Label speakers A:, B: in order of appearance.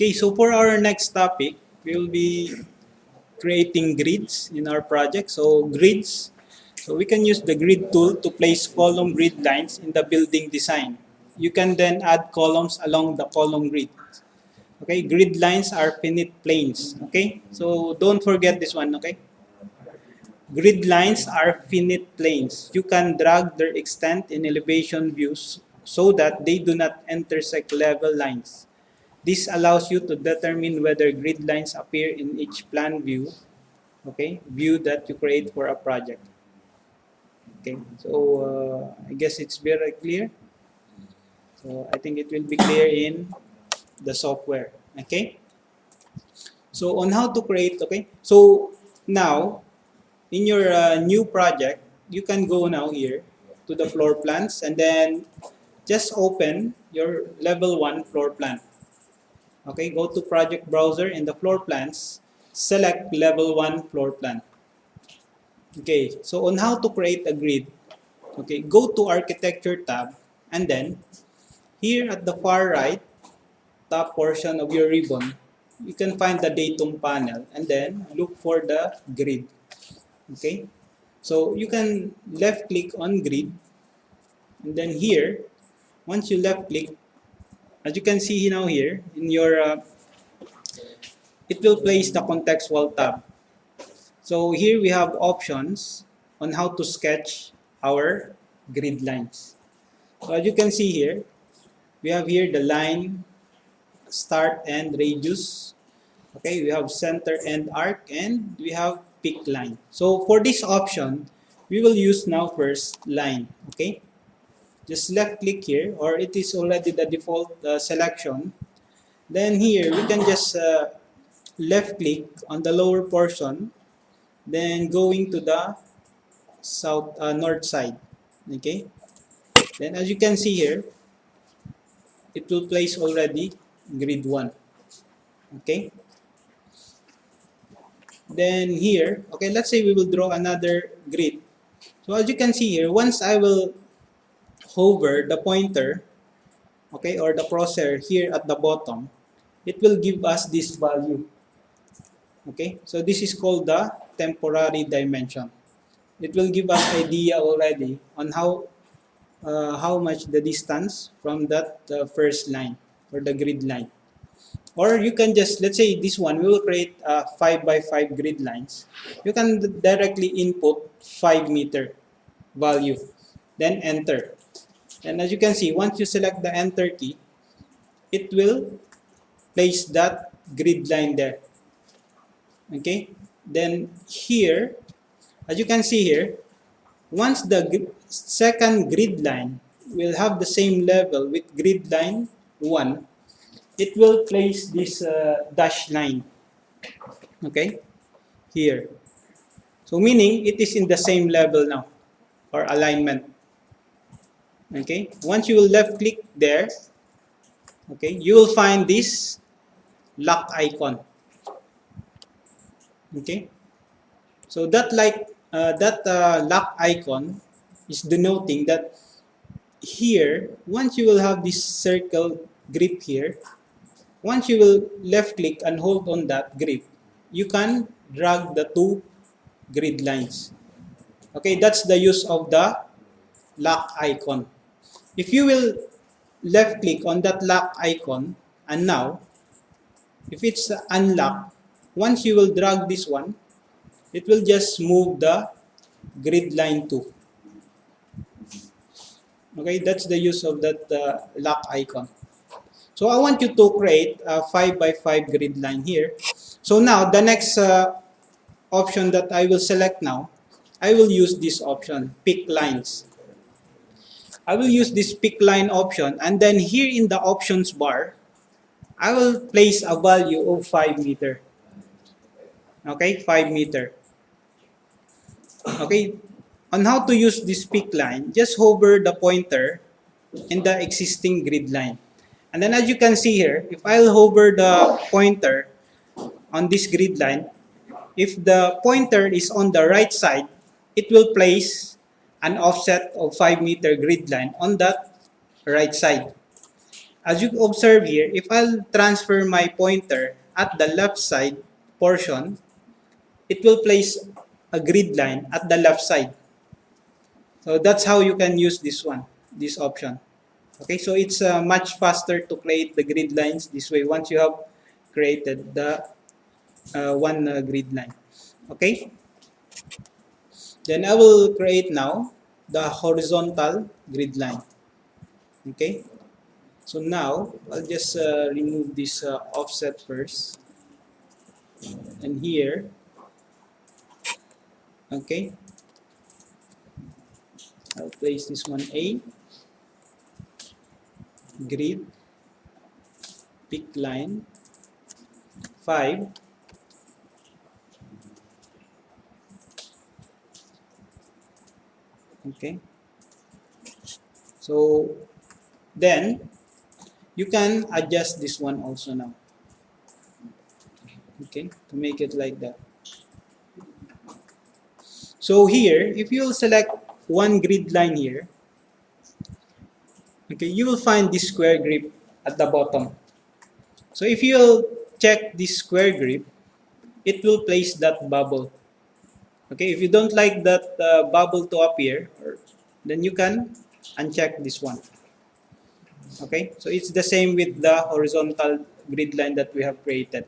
A: Okay, so for our next topic, we will be creating grids in our project. So grids, so we can use the grid tool to place column grid lines in the building design. You can then add columns along the column grid. Okay, grid lines are finite planes. Okay, so don't forget this one. Okay, grid lines are finite planes. You can drag their extent in elevation views so that they do not intersect level lines. This allows you to determine whether grid lines appear in each plan view, okay, view that you create for a project. Okay, so I guess it's very clear. So I think it will be clear in the software. Okay, so on how to create. Okay, so now in your new project, you can go now here to the floor plans and then just open your level 1 floor plan. Okay, go to project browser in the floor plans, select level 1 floor plan. Okay, so on how to create a grid, okay, go to architecture tab and then here at the far right top portion of your ribbon, you can find the datum panel and then look for the grid. Okay, so you can left click on grid and then here, once you left click, as you can see now here in your it will place the contextual tab. So here we have options on how to sketch our grid lines. So as you can see here, we have here the line, start and radius. Okay, we have center and arc, and we have peak line. So for this option, we will use now first line. Okay, just left click here, or it is already the default selection. Then here we can just left click on the lower portion, then going to the north side. Okay, then as you can see here, it will place already grid 1. Okay, then here, okay, let's say we will draw another grid. So as you can see here, once I will hover the pointer, okay, or the crosshair here at the bottom, it will give us this value. Okay, so this is called the temporary dimension. It will give us idea already on how much the distance from that first line or the grid line. Or you can just, let's say this one, we will create 5 by 5 grid lines. You can directly input 5 meter value, then enter. And as you can see, once you select the enter key, it will place that grid line there. Okay, then here, as you can see here, once the second grid line will have the same level with grid line 1, it will place this dash line, okay, here. So meaning it is in the same level now, or alignment. Okay, once you will left click there, okay, you will find this lock icon. Okay, so that lock icon is denoting that here, once you will have this circle grip here, once you will left click and hold on that grip, you can drag the 2 grid lines. Okay, that's the use of the lock icon. If you will left click on that lock icon, and now if it's unlocked, once you will drag this one, it will just move the grid line 2. Okay, that's the use of that lock icon. So I want you to create a 5 by 5 grid line here. So now the next option that I will select now, I will use this option, pick lines. I will use this pick line option, and then here in the options bar, I will place a value of 5 meter. Okay, 5 meter. Okay, on how to use this pick line, just hover the pointer in the existing grid line. And then as you can see here, if I'll hover the pointer on this grid line, if the pointer is on the right side, it will place an offset of 5 meter grid line on that right side. As you observe here, if I'll transfer my pointer at the left side portion, it will place a grid line at the left side. So that's how you can use this one, this option. Okay, so it's much faster to create the grid lines this way once you have created the one grid line. Okay, then I will create now the horizontal grid line. Okay, so now I'll just remove this offset first, and here, okay, I'll place this one A, grid, pick line, 5, okay. So then you can adjust this one also now, okay, to make it like that. So here, if you will select one grid line here, okay, you will find this square grip at the bottom. So if you will check this square grip, it will place that bubble. Okay, if you don't like that bubble to appear, then you can uncheck this one. Okay, so it's the same with the horizontal grid line that we have created.